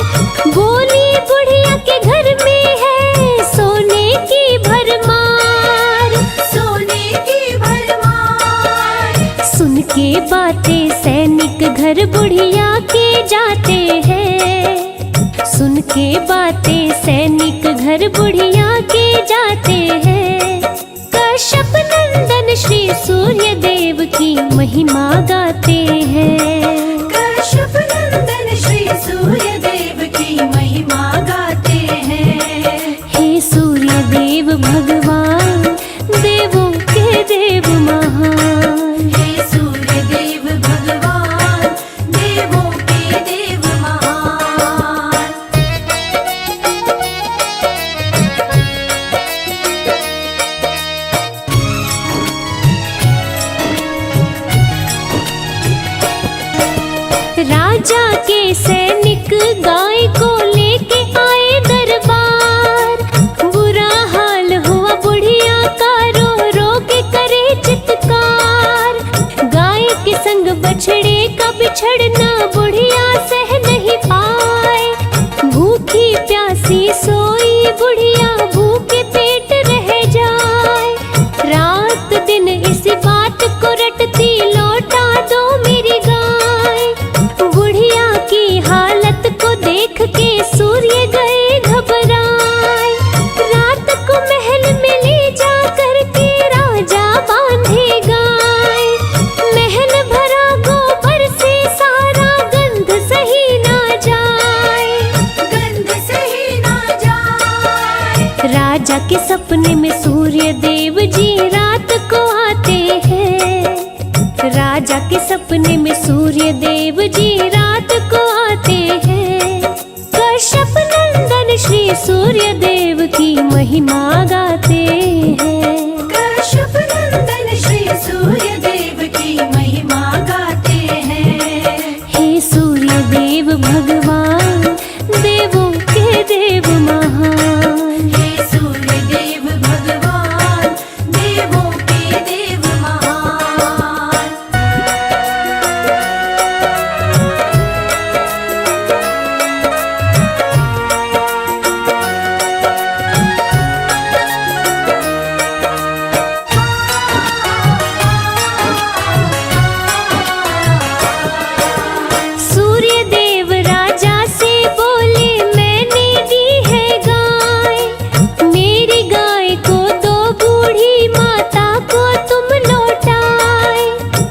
बोली बुढ़िया के घर में है सोने की भरमार। सोने की भरमार। सुन के बातें सैनिक घर बुढ़िया के जाते हैं। सुन के बातें सैनिक घर बुढ़िया के जाते हैं। कश्यप नंदन श्री सूर्य देव की महिमा गाते हैं। कश्यप नंदन श्री सूर्य देव की महिमा गाते हैं। हे सूर्य देव भगवान, देवों के देव महान। हे सूर्य देव भगवान, देवों के देव महान। राजा के सैनिक गाय को लेके आए दरबार। बुरा हाल हुआ बुढ़िया का, रो रो के करे चित्कार। गाय के संग बछड़े का बिछड़ना बुढ़िया सह नहीं पाए। भूखी प्यासी सोई बुढ़िया भूखे पेट रह जाए। रात दिन इसी बात को रटती, लौटा दो मेरी गाय। बुढ़िया की हालत को देख के सूर्य गए घबराए। रात को महल में ले जा करके राजा बांधे गाय। महल भरा गोबर से सारा गंध सही ना जाए। गंध सही ना जाए। राजा के सपने में सूर्य देव जी रात को आते हैं। राजा के सपने में सूर्य देव जी रात को आते हैं। कश्यप नंदन श्री सूर्य देव की महिमा गाते हैं। कश्यप नंदन श्री सूर्य देव की महिमा गाते हैं। हे सूर्य देव भगवान, देवों के देव महान। हे सूर्य देव भगवान, देवों के देव महान। सूर्य देव राजा से बोले, मैंने दी है गाय। मेरी गाय को दो बूढ़ी माता को तुम लौटाए।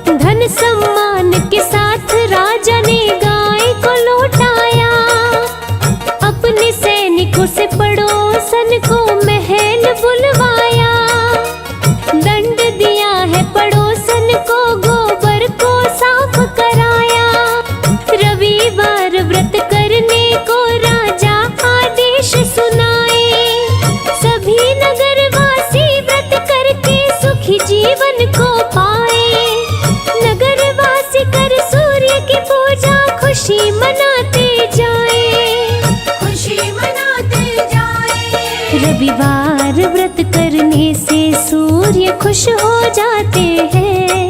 धन सम्मान के साथ राजा ने गाय को लौटाया। अपने सैनिकों से पड़ोसन को महल बुलवाया। दंड दिया है पड़ोसन को, गोबर को साफ कराया। रविवार व्रत करने को राजा आदेश सुनाए। सभी नगरवासी व्रत करके सुखी जीवन को पाए। नगरवासी कर सूर्य की पूजा, खुशी मनाते जाए। खुशी मनाते जाए। रविवार व्रत करने से सूर्य खुश हो जाते हैं।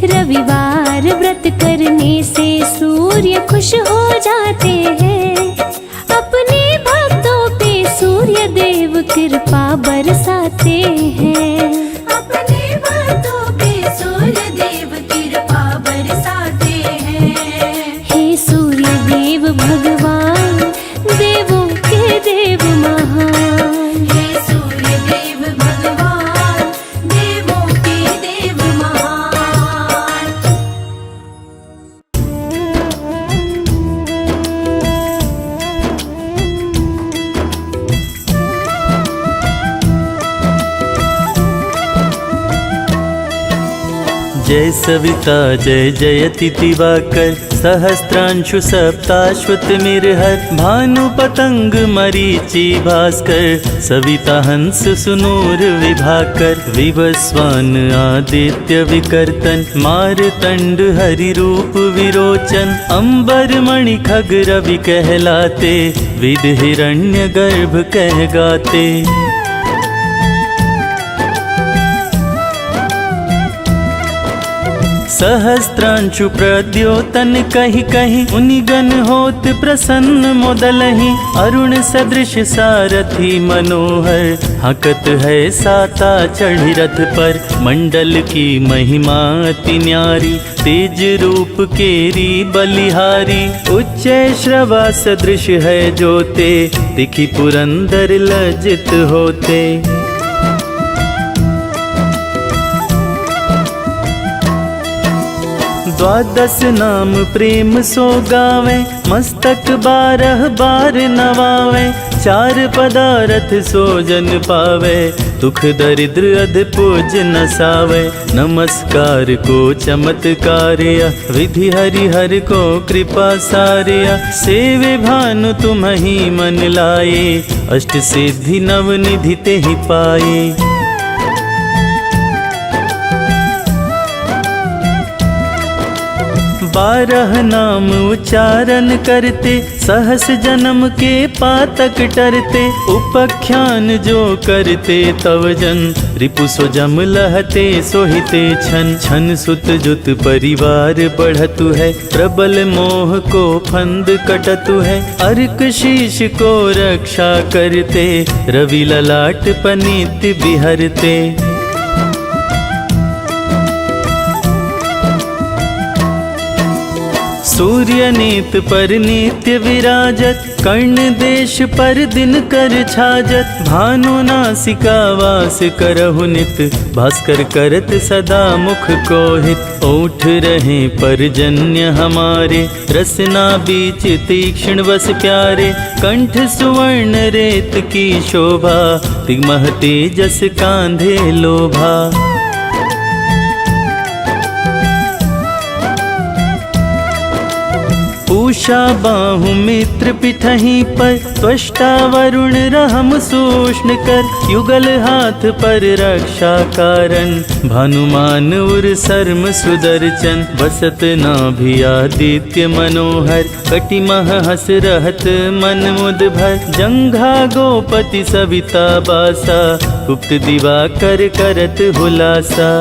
रविवार व्रत करने से सूर्य खुश हो जाते हैं। अपने सूर्य देव कृपा बरसाते हैं। अपने भक्तों पे सूर्य देव कृपा बरसाते हैं। हे सूर्य देव भगवान, देवों के देव महान। हे सूर्य देव भगवान, देवों के देव महान। जय सविता जय जयति दिवाकर, सहस्त्रांशु सप्ताश्वत मिरहर, भानु पतंग मरीचि भास्कर, सविता हंस सुनूर विभाकर, विवस्वान आदित्य विकर्तन, मारतंड हरि रूप विरोचन, अंबर मणि खग रवि कहलाते, विद हिरण्य गर्भ कह गाते। सहस्त्रांशु प्रद्योतन कहि कहि, मुनिगण होत प्रसन्न मोदलहि, अरुण सदृश सारथी मनोहर, हकत है साता चढ़ी रथ पर, मंडल की महिमा अति न्यारी, तेज रूप केरी बलिहारी, उच्च श्रवा सदृश है जोते, दिखि पुरंदर लज्जित होते। द्वादश नाम प्रेम सो गावे, मस्तक 12 बार नवावे, 4 पदारथ सो जन पावे, दुख दरिद्र अध पूज नसावे। नमस्कार को चमत्कार्य, विधि हरि हर को कृपा सार्य, सेवे भानु तुम ही मन लाए, अष्ट सिद्धि नव निधि ते ही पाए। 12 नाम उच्चारण करते, सहस जन्म के पातक टरते, उपख्यान जो करते तव जन, रिपु सो जम लहते सोहिते छन। छन सुत जुत परिवार बढ़तु है, प्रबल मोह को फंद कटतु है, अर्क शीश को रक्षा करते, रवि ललाट पनीत बिहरते। सूर्य नीत पर नित्य विराजत, कर्ण देश पर दिन कर छाजत, भानु नासिका वास करहु नित, भास्कर करत सदा मुख को हित। ओठ रहे परजन्य हमारे, रसना बीच तीक्ष्ण वस प्यारे, कंठ सुवर्ण रेत की शोभा, तिगमह तेजस कांधे लोभा। पूषा बाहु मित्र पिठही पर, त्वष्टा वरुण रहम सूष्ण कर, युगल हाथ पर रक्षा कारण, भानुमान उर सर्म सुदर्शन, बसत नाभि आदित्य मनोहर, कटिमह हस रहत मन मुद भर, जंघा गोपति सविता बासा, गुप्त दिवाकर करत हुलासा।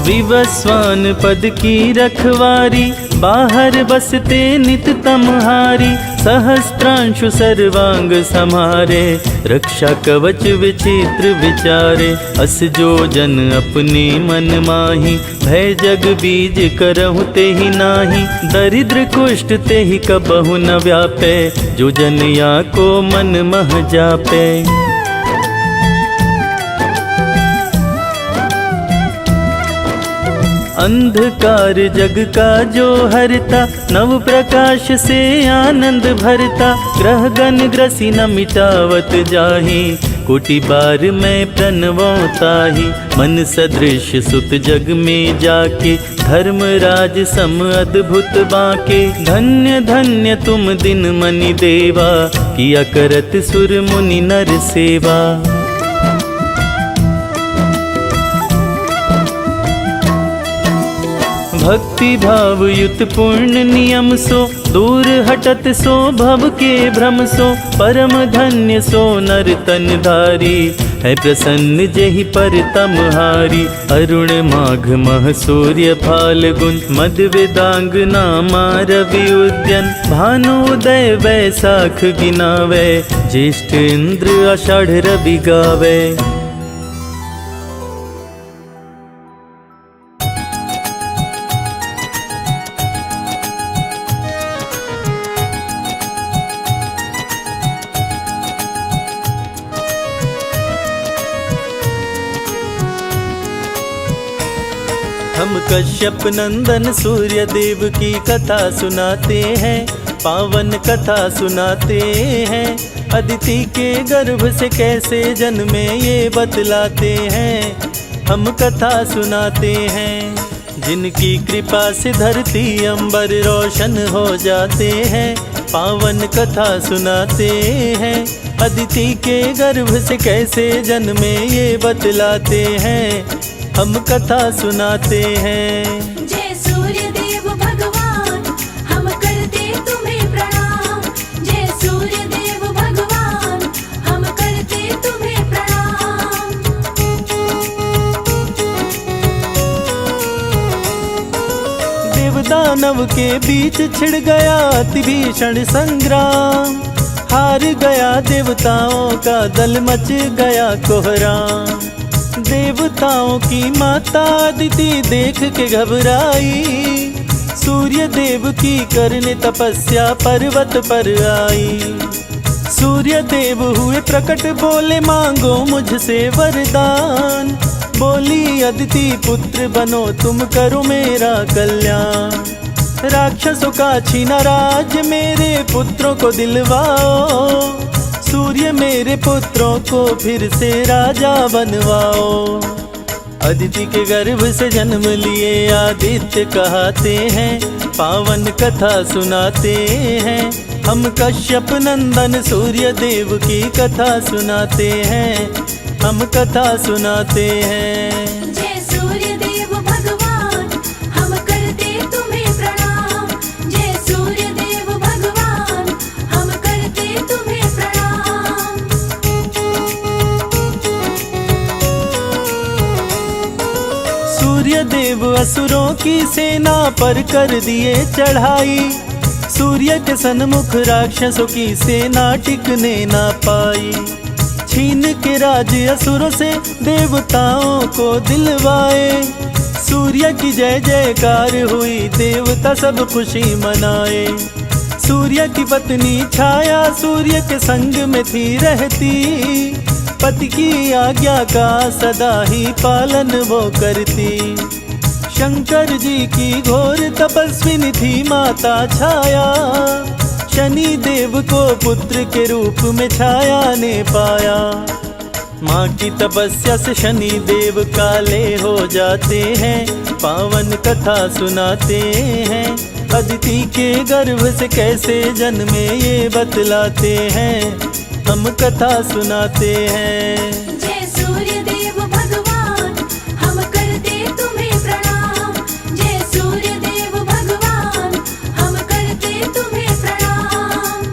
विवस्वान पद की रखवारी, बाहर बसते नित तमहारी, सहस्त्रांशु सर्वांग समारे, रक्षा कवच विचित्र विचारे। अस जो जन अपने मन माही, भय जग बीज करहु ते ही नाही, दरिद्र कुष्ठ ते ही कबहु न व्यापे, जो जन या को मन मह जापे। अंधकार जग का जो हरता, नव प्रकाश से आनंद भरता, ग्रह गण ग्रसी न मिटावत जाहि, कोटि बार मैं प्रणवता ही। मन सदृश सुत जग में जाके, धर्मराज सम अद्भुत बाके, धन्य धन्य तुम दिन मनि देवा, किया करत सुर मुनि नर सेवा। भक्ति भाव युत पूर्ण नियम सो, दूर हटत सो भव के भ्रम सो, परम धन्य सो नर तन धारी, है प्रसन्न जेहि पर तमहारी। अरुण माघ मह सूर्य फाल्गुन मद वेदांगना रवि उद्यन। भानुदय वैसाख गिनावे ज्येष्ठ इंद्र आषाढ़ रवि गावे। हम कश्यप नंदन सूर्य देव की कथा सुनाते हैं, पावन कथा सुनाते हैं। अदिति के गर्भ से कैसे जन्मे ये बतलाते हैं, हम कथा सुनाते हैं। जिनकी कृपा से धरती अंबर रोशन हो जाते हैं, पावन कथा सुनाते हैं। अदिति के गर्भ से कैसे जन्मे ये बतलाते हैं, हम कथा सुनाते हैं। जय सूर्य देव भगवान, हम करते तुम्हें प्रणाम। जय सूर्य देव भगवान, हम करते तुम्हें प्रणाम। देवदानव के बीच छिड़ गया अति भीषण संग्राम। हार गया देवताओं का दल, मच गया कोहराम। देवताओं की माता अदिति देख के घबराई। सूर्य देव की करने तपस्या पर्वत पर आई। सूर्य देव हुए प्रकट, बोले मांगो मुझसे वरदान। बोली अदिति पुत्र बनो तुम, करो मेरा कल्याण। राक्षसों का छीना राज, मेरे पुत्रों को दिलवाओ। सूर्य मेरे पुत्रों को फिर से राजा बनवाओ। अदिति के गर्भ से जन्म लिए आदित्य कहते हैं, पावन कथा सुनाते हैं। हम कश्यप नंदन सूर्य देव की कथा सुनाते हैं, हम कथा सुनाते हैं। जय सूर्य देव भगवान, हम करते तुम्हें प्रणाम। जय सूर्य देव भगवान, हम करते तुम्हें प्रणाम। सूर्य देव असुरों की सेना पर कर दिए चढ़ाई। सूर्य के सन्मुख राक्षसों की सेना टिकने ना पाई। छीन के राज असुरों से देवताओं को दिलवाए। सूर्य की जय जयकार हुई, देवता सब खुशी मनाए। सूर्य की पत्नी छाया सूर्य के संग में थी रहती। पति की आज्ञा का सदा ही पालन वो करती। शंकर जी की घोर तपस्विनी थी माता छाया। शनि देव को पुत्र के रूप में छाया ने पाया। माँ की तपस्या से शनि देव काले हो जाते हैं, पावन कथा सुनाते हैं। अदिति के गर्भ से कैसे जन्मे ये बतलाते हैं, हम कथा सुनाते हैं। जय सूर्य देव भगवान, हम करते तुम्हें प्रणाम। जय सूर्य देव भगवान, हम करते तुम्हें प्रणाम।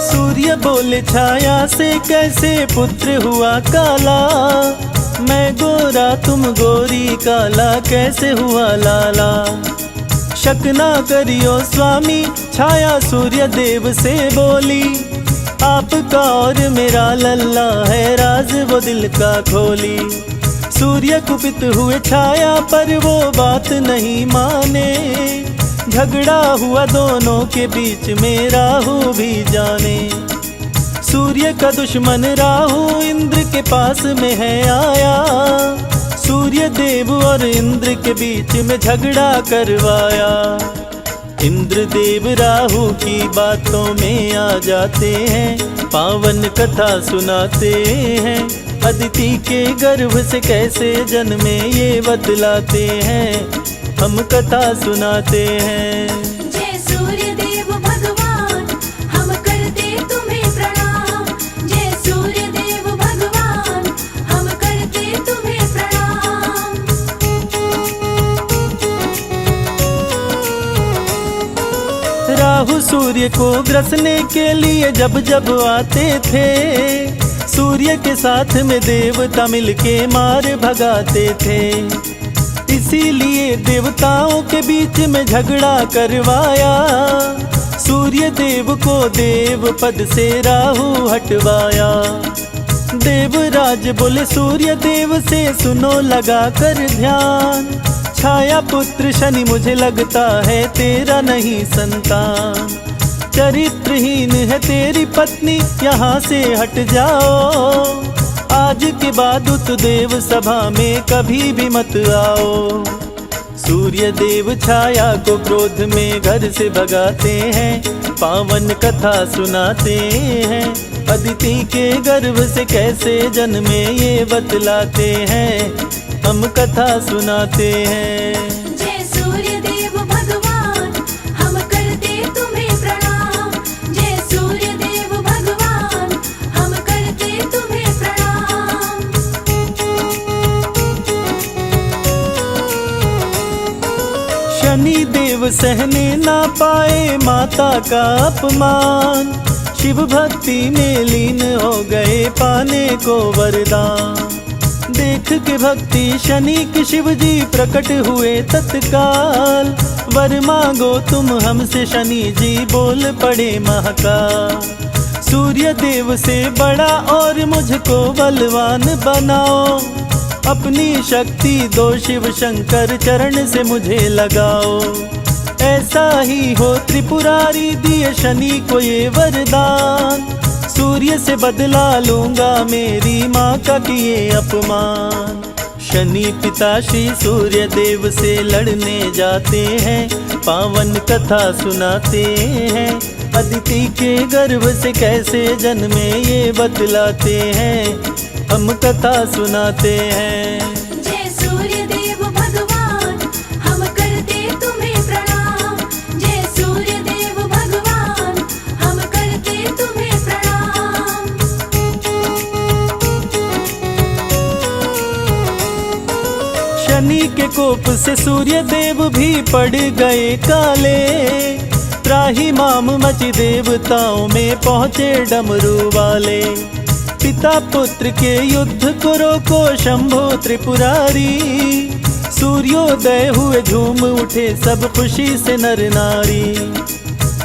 सूर्य बोले छाया से कैसे पुत्र हुआ काला। मैं गोरा तुम गोरी, काला कैसे हुआ लाला। शक ना करियो स्वामी, छाया सूर्य देव से बोली। आपका और मेरा लल्ला है, राज वो दिल का खोली। सूर्य कुपित हुए छाया पर वो बात नहीं माने। झगड़ा हुआ दोनों के बीच में, राहु भी जाने। सूर्य का दुश्मन राहु इंद्र के पास में है आया। सूर्य देव और इंद्र के बीच में झगड़ा करवाया। इंद्र देव राहु की बातों में आ जाते हैं, पावन कथा सुनाते हैं। अदिति के गर्भ से कैसे जन्मे ये बतलाते हैं, हम कथा सुनाते हैं। जय सूर्य देव भगवान, हम करते तुम्हें प्रणाम। जय सूर्य देव भगवान, हम करते तुम्हें प्रणाम। राहु सूर्य को ग्रसने के लिए जब जब आते थे, सूर्य के साथ में देवता मिलके मार भगाते थे। इसीलिए देवताओं के बीच में झगड़ा करवाया, सूर्य देव को देव पद से राहु हटवाया। देवराज बोले सूर्य देव से सुनो लगा कर ध्यान, छाया पुत्र शनि मुझे लगता है तेरा नहीं संतान। चरित्रहीन है तेरी पत्नी, यहाँ से हट जाओ, आज के बाद उत देव सभा में कभी भी मत आओ। सूर्य देव छाया को क्रोध में घर से भगाते हैं, पावन कथा सुनाते हैं। अदिति के गर्भ से कैसे जन्मे ये बतलाते हैं, हम कथा सुनाते हैं। जय सूर्य देव भगवान, हम करते तुम्हें प्रणाम। जय सूर्य देव भगवान, हम करते तुम्हें प्रणाम। शनि देव सहने ना पाए माता का अपमान, शिव भक्ति में लीन हो गए पाने को वरदान। देख के भक्ति शनि की शिव जी प्रकट हुए तत्काल, वर मांगो तुम हमसे शनि जी बोल पड़े महाकाल। सूर्य देव से बड़ा और मुझको बलवान बनाओ, अपनी शक्ति दो शिव शंकर चरण से मुझे लगाओ। ऐसा ही हो त्रिपुरारी दिए शनि को ये वरदान, सूर्य से बदला लूंगा मेरी माँ का किए अपमान। शनि पिता श्री सूर्य देव से लड़ने जाते हैं, पावन कथा सुनाते हैं। अदिति के गर्भ से कैसे जन्मे ये बतलाते हैं, हम कथा सुनाते हैं। जय सूर्य देव भगवान, हम करते तुम्हें प्रणाम। जय सूर्य देव भगवान, हम करते तुम्हें प्रणाम। शनि के कोप से सूर्य देव भी पड़ गए काले, त्राही माम मची देवताओं में पहुँचे डमरू वाले। पिता पुत्र के युद्ध को रोको शंभो त्रिपुरारी, सूर्योदय हुए झूम उठे सब खुशी से नर नारी।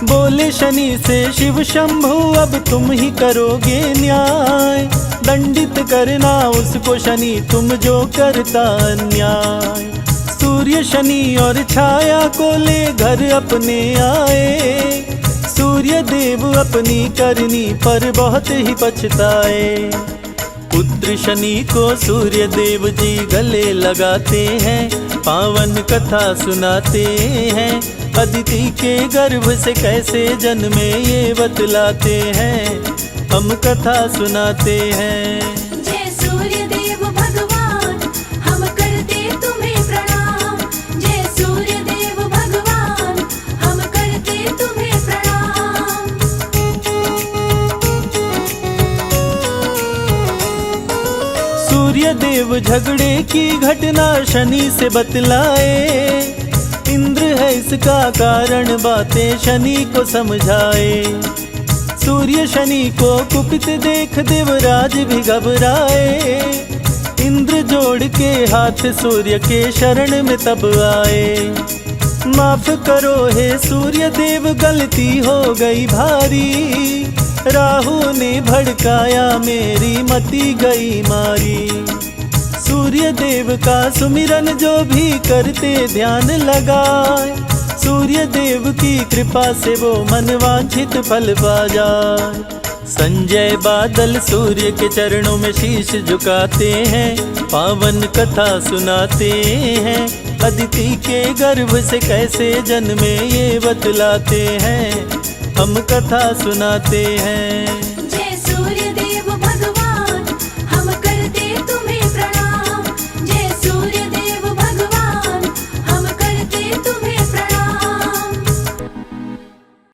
बोले शनि से शिव शंभु अब तुम ही करोगे न्याय, दंडित करना उसको शनि तुम जो करता अन्याय। सूर्य शनि और छाया को ले घर अपने आए, सूर्य देव अपनी करनी पर बहुत ही पछताए। पुत्र शनि को सूर्य देव जी गले लगाते हैं, पावन कथा सुनाते हैं। अदिति के गर्भ से कैसे जन्मे ये बतलाते हैं, हम कथा सुनाते हैं। जय सूर्य देव भगवान, हम करते तुम्हें प्रणाम। जय सूर्य देव भगवान, हम करते तुम्हें प्रणाम। सूर्य देव झगड़े की घटना शनि से बतलाए, इंद्र है इसका कारण बातें शनि को समझाए। सूर्य शनि को कुपित देख देवराज भी घबराए, इंद्र जोड़ के हाथ सूर्य के शरण में तब आए। माफ करो हे सूर्य देव गलती हो गई भारी, राहु ने भड़काया मेरी मति गई मारी। सूर्य देव का सुमिरन जो भी करते ध्यान लगाए, सूर्य देव की कृपा से वो मनवांछित फल पा जाए। संजय बादल सूर्य के चरणों में शीश झुकाते हैं, पावन कथा सुनाते हैं। अदिति के गर्भ से कैसे जन्मे ये बतलाते हैं, हम कथा सुनाते हैं।